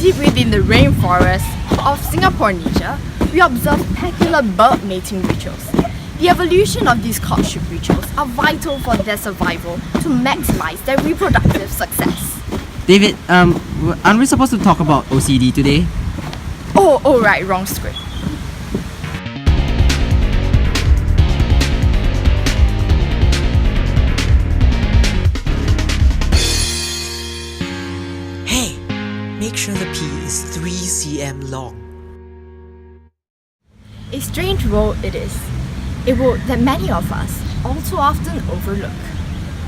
Deep within the rainforest of Singapore nature, we observe peculiar bird mating rituals. The evolution of these courtship rituals are vital for their survival to maximize their reproductive success. David, aren't we supposed to talk about OCD today? Oh right, wrong script. Hey, make sure the P is 3 cm long. A strange world it is. A world that many of us all too often overlook.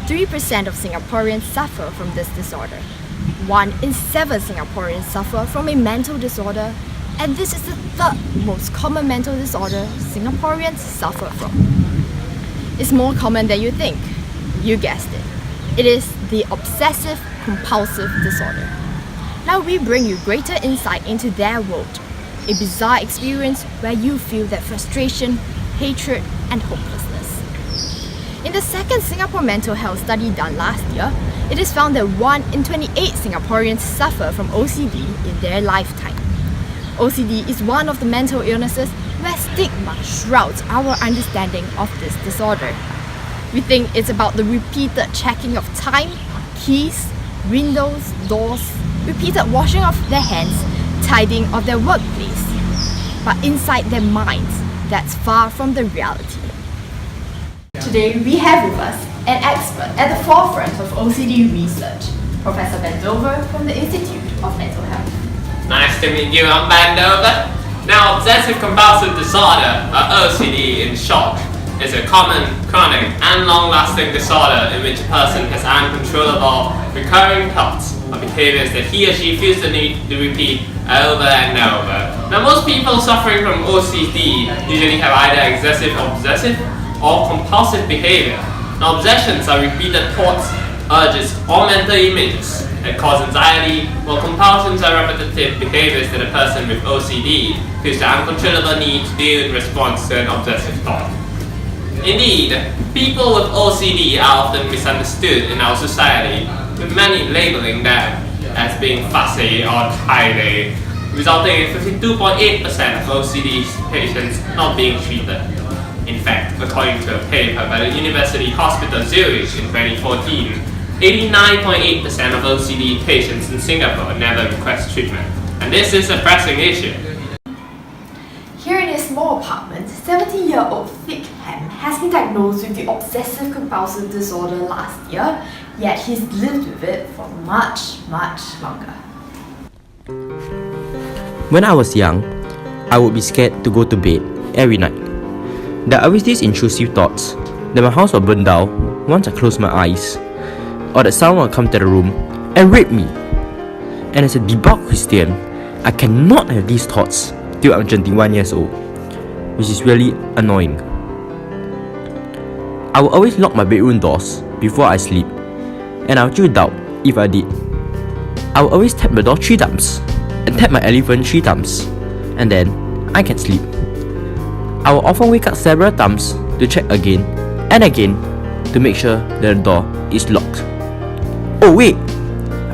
3% of Singaporeans suffer from this disorder. 1 in 7 Singaporeans suffer from a mental disorder, and this is the third most common mental disorder Singaporeans suffer from. It's more common than you think. You guessed it. It is the Obsessive-Compulsive Disorder. Now we bring you greater insight into their world, a bizarre experience where you feel that frustration, hatred, and hopelessness. In the second Singapore mental health study done last year, it is found that 1 in 28 Singaporeans suffer from OCD in their lifetime. OCD is one of the mental illnesses where stigma shrouds our understanding of this disorder. We think it's about the repeated checking of time, keys, windows, doors, repeated washing of their hands, tidying of their workplace. But inside their minds, that's far from the reality. Today we have with us an expert at the forefront of OCD research, Professor Ben Dover from the Institute of Mental Health. Nice to meet you, I'm Ben Dover. Now, Obsessive-Compulsive Disorder, or OCD in short, is a common, chronic, and long-lasting disorder in which a person has uncontrollable, recurring thoughts or behaviors that he or she feels the need to repeat over and over. Now, most people suffering from OCD usually have either excessive obsessive or compulsive behavior. Now, obsessions are repeated thoughts, urges, or mental images that cause anxiety, while compulsions are repetitive behaviors that a person with OCD feels the uncontrollable need to deal in response to an obsessive thought. Indeed, people with OCD are often misunderstood in our society, with many labeling them as being fussy or tidy, resulting in 52.8% of OCD patients not being treated. In fact, according to a paper by the University Hospital Zurich in 2014, 89.8% of OCD patients in Singapore never request treatment, and this is a pressing issue. Here in his small apartment, 70-year-old Thick Ham has been diagnosed with the Obsessive-Compulsive Disorder last year, yet he's lived with it for much, much longer. When I was young, I would be scared to go to bed every night. There are always these intrusive thoughts that my house will burn down once I close my eyes, or that someone will come to the room and rape me. And as a devout Christian, I cannot have these thoughts till I'm 21 years old, which is really annoying. I will always lock my bedroom doors before I sleep, and I will doubt if I did. I will always tap the door 3 times, and tap my elephant 3 times, and then I can sleep. I will often wake up several times to check again and again to make sure that the door is locked. Oh wait,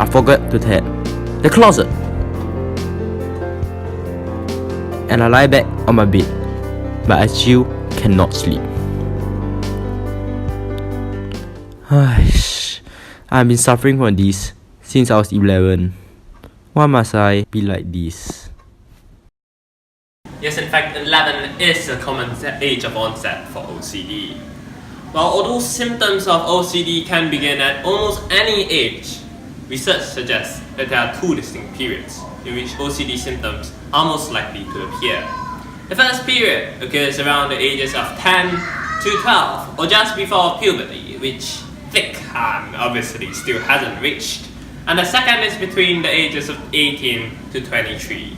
I forgot to tap the closet. And I lie back on my bed, but I still cannot sleep. I've been suffering from this since I was 11. Why must I be like this? Yes, in fact, 11 is a common age of onset for OCD. While although symptoms of OCD can begin at almost any age, research suggests that there are 2 distinct periods in which OCD symptoms are most likely to appear. The first period occurs around the ages of 10 to 12, or just before puberty, which Thick Ham obviously still hasn't reached. And the second is between the ages of 18 to 23.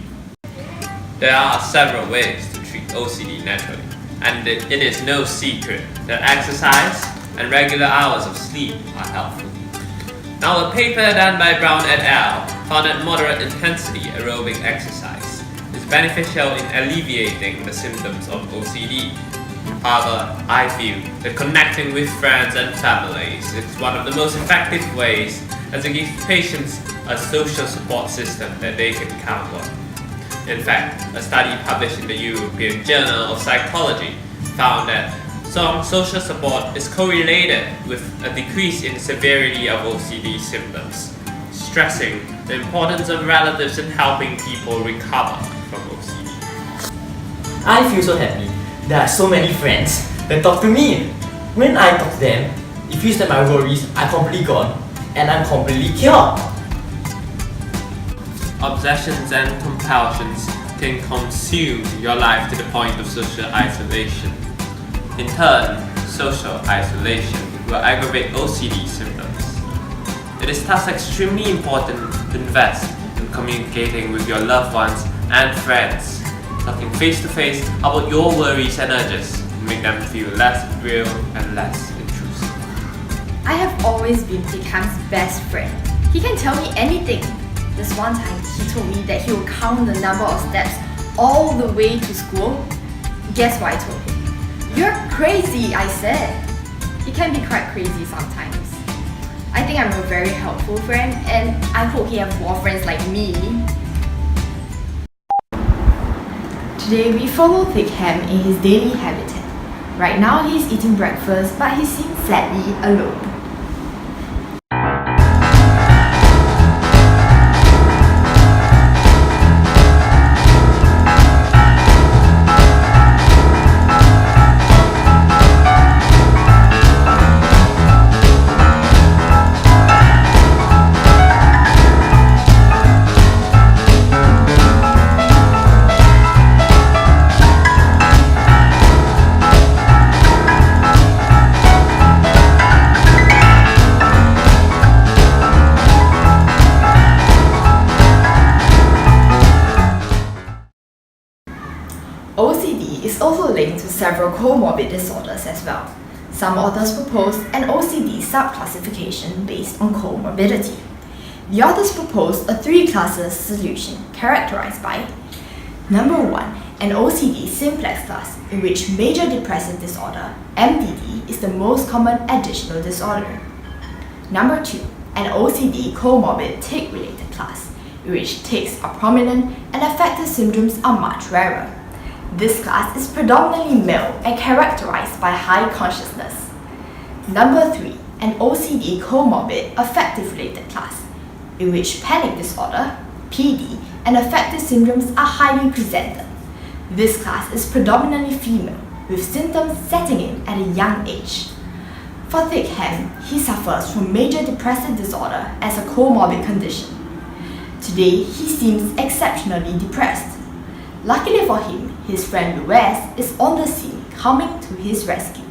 There are several ways to treat OCD naturally, and it is no secret that exercise and regular hours of sleep are helpful. Now, a paper done by Brown et al. Found that moderate intensity aerobic exercise is beneficial in alleviating the symptoms of OCD. However, I feel that connecting with friends and families is one of the most effective ways as it gives patients a social support system that they can count on. In fact, a study published in the European Journal of Psychology found that some social support is correlated with a decrease in severity of OCD symptoms, stressing the importance of relatives in helping people recover from OCD. I feel so happy. There are so many friends that talk to me. When I talk to them, it feels that my worries are completely gone and I'm completely cured. Obsessions and compulsions can consume your life to the point of social isolation. In turn, social isolation will aggravate OCD symptoms. It is thus extremely important to invest in communicating with your loved ones and friends, talking face to face about your worries and urges to make them feel less real and less intrusive. I have always been Thickham's best friend. He can tell me anything. This one time, he told me that he will count the number of steps all the way to school. Guess what I told him? You're crazy, I said. He can be quite crazy sometimes. I think I'm a very helpful friend and I hope he has more friends like me. Today we follow Thickham in his daily habitat. Right now he's eating breakfast but he seems sadly alone. OCD is also linked to several comorbid disorders as well. Some authors propose an OCD subclassification based on comorbidity. The authors propose a three-classes solution characterized by: Number 1, an OCD simplex class in which major depressive disorder, MDD, is the most common additional disorder. Number 2, an OCD comorbid tic-related class in which tics are prominent and affective symptoms are much rarer. This class is predominantly male and characterized by high consciousness. Number 3, an OCD comorbid affective-related class, in which panic disorder, PD, and affective symptoms are highly presented. This class is predominantly female, with symptoms setting in at a young age. For Thickham, he suffers from major depressive disorder as a comorbid condition. Today, he seems exceptionally depressed. Luckily for him, his friend Louise is on the scene coming to his rescue.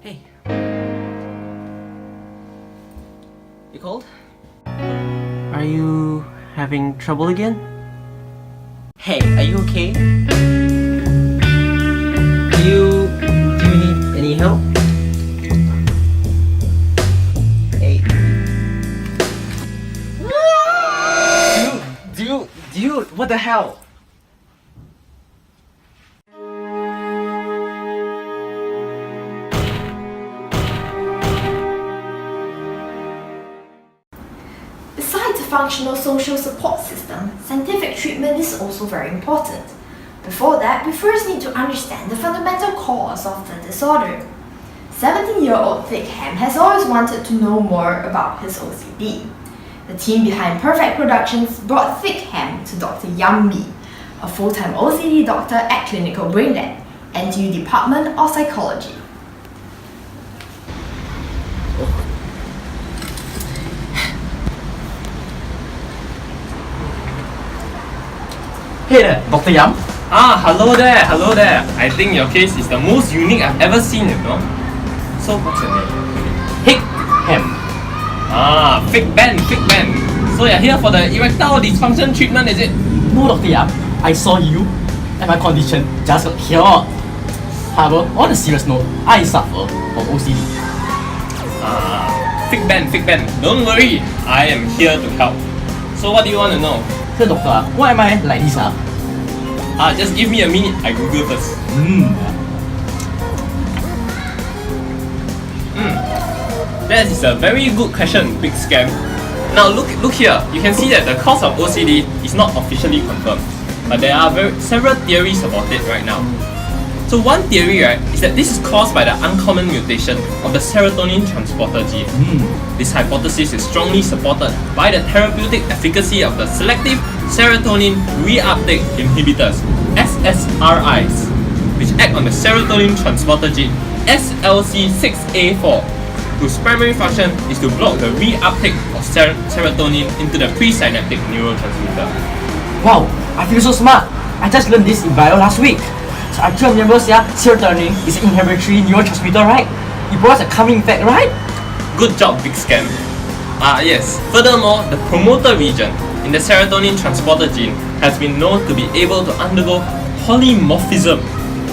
Hey. You cold? Are you having trouble again? Hey, are you okay? Do you need any help? Hey. Dude, what the hell? Besides a functional social support system, scientific treatment is also very important. Before that, we first need to understand the fundamental cause of the disorder. 17-year-old Thickham has always wanted to know more about his OCD. The team behind Perfect Productions brought Thickham to Dr. Yang Mi, a full-time OCD doctor at Clinical Brainland, NTU Department of Psychology. Hey there, Dr. Yang. Hello there. I think your case is the most unique I've ever seen, you know. So, what's your name? Thickham. Fake Ben. So you're here for the erectile dysfunction treatment, is it? No, Dr. Yap, I saw you and my condition just got cured. However, on a serious note, I suffer from OCD. Fig Ben, don't worry, I am here to help. So what do you want to know? So doctor, why am I like this? Just give me a minute, I Google first. That is a very good question, Big Scam. Now look here, you can see that the cause of OCD is not officially confirmed, but there are several theories about it right now. So one theory, right, is that this is caused by the uncommon mutation of the serotonin transporter gene. This hypothesis is strongly supported by the therapeutic efficacy of the selective serotonin reuptake inhibitors, SSRIs, which act on the serotonin transporter gene, SLC6A4, whose primary function is to block the reuptake of serotonin into the presynaptic neurotransmitter. Wow, I feel so smart. I just learned this in bio last week. So I just remember, serotonin is an inhibitory neurotransmitter, right? It provides a calming effect, right? Good job, Big Scam. Yes. Furthermore, the promoter region in the serotonin transporter gene has been known to be able to undergo polymorphism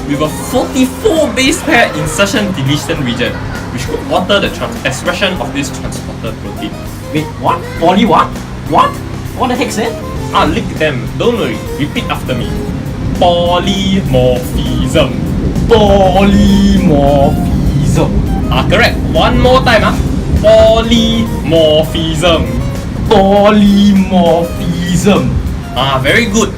with a 44 base pair insertion deletion region, which could alter the expression of this transporter protein. Wait, what? Poly what? What? What the heck's it? Lick them. Don't worry. Repeat after me. Polymorphism. Polymorphism. Correct. One more time. Polymorphism. Polymorphism. Very good.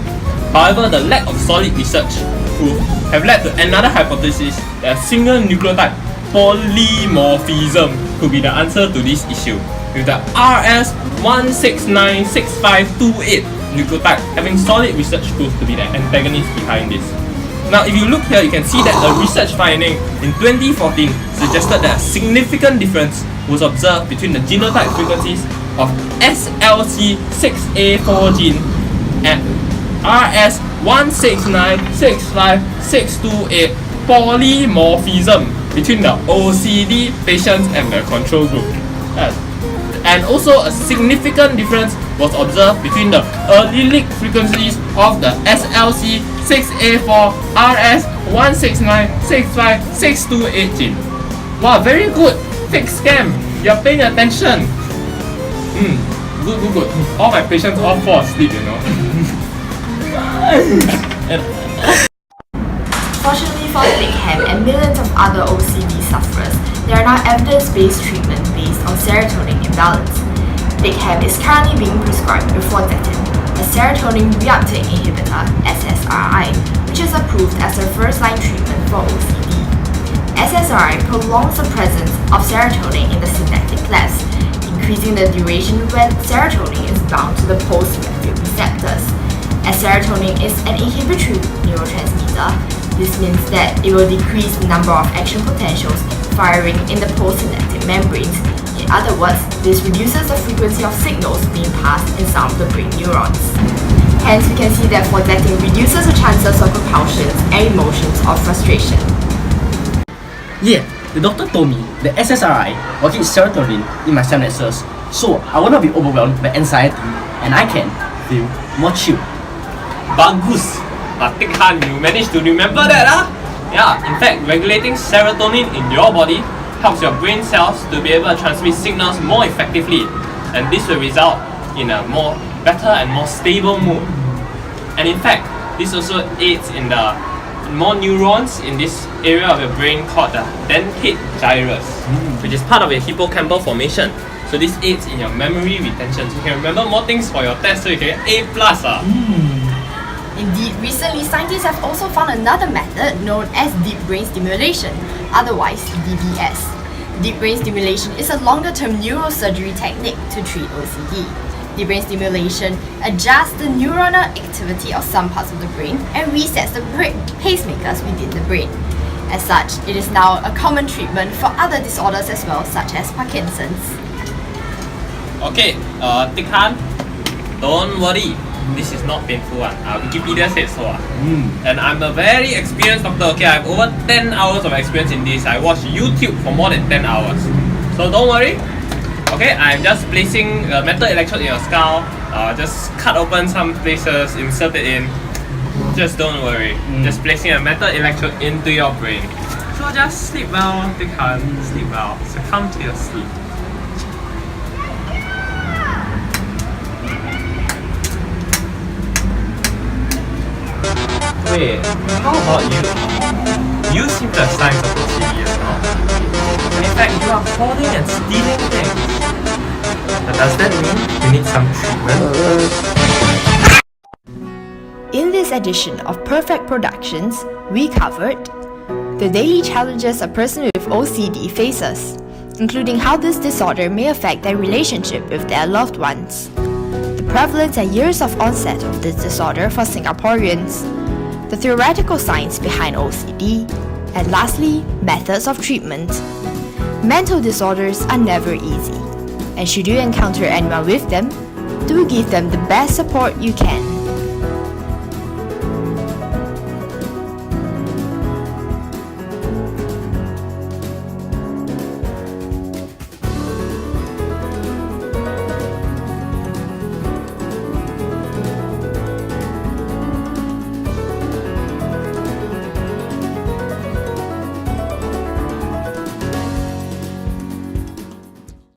However, the lack of solid research proof have led to another hypothesis that a single nucleotide polymorphism could be the answer to this issue, with the RS1696528 nucleotide having solid research proof to be the antagonist behind this. Now, if you look here, you can see that a research finding in 2014 suggested that a significant difference was observed between the genotype frequencies of SLC6A4 gene and RS1696568 polymorphism between the OCD patients and the control group. And also a significant difference was observed between the allelic frequencies of the SLC6A4 RS1696568 gene. Wow, very good! Fake Scam! You're paying attention! Good. All my patients all fall asleep, you know. Fortunately for Big and millions of other OCD sufferers, there are now evidence-based treatment based on serotonin imbalance. Big is currently being prescribed Fluoxetine, a serotonin reuptake inhibitor (SSRI), which is approved as a first-line treatment for OCD. SSRI prolongs the presence of serotonin in the synaptic clefts, increasing the duration when serotonin is bound to the postsynaptic receptors. As serotonin is an inhibitory neurotransmitter, this means that it will decrease the number of action potentials firing in the postsynaptic membranes. In other words, this reduces the frequency of signals being passed in some of the brain neurons. Hence, we can see that Fluoxetine reduces the chances of compulsions and emotions of frustration. Yeah, the doctor told me the SSRI will keep serotonin in my synapses, so I will not be overwhelmed by anxiety and I can feel more chill. Bagus! Tik Han, you managed to remember that, Yeah, in fact, regulating serotonin in your body helps your brain cells to be able to transmit signals more effectively, and this will result in a better and more stable mood. And in fact, this also aids in the more neurons in this area of your brain called the dentate gyrus, which is part of your hippocampal formation. So this aids in your memory retention, so you can remember more things for your test, so you can get A+. Indeed, recently scientists have also found another method known as deep brain stimulation, otherwise DBS. Deep brain stimulation is a longer-term neurosurgery technique to treat OCD. Deep brain stimulation adjusts the neuronal activity of some parts of the brain and resets the pacemakers within the brain. As such, it is now a common treatment for other disorders as well, such as Parkinson's. Okay, Tik Han, don't worry. This is not painful one. Wikipedia said so. And I'm a very experienced doctor. Okay, I have over 10 hours of experience in this. I watch YouTube for more than 10 hours. So don't worry. Okay, I'm just placing a metal electrode in your skull. Just cut open some places, insert it in. Just don't worry. Just placing a metal electrode into your brain. So just sleep well, take heart, sleep well, succumb to your sleep. Wait, how about you? You seem to have signs of OCD as well. And in fact, you are hoarding and stealing things. But does that mean you need some treatment? In this edition of Perfect Productions, we covered the daily challenges a person with OCD faces, including how this disorder may affect their relationship with their loved ones, the prevalence and years of onset of this disorder for Singaporeans, the theoretical science behind OCD, and lastly, methods of treatment. Mental disorders are never easy, and should you encounter anyone with them, do give them the best support you can.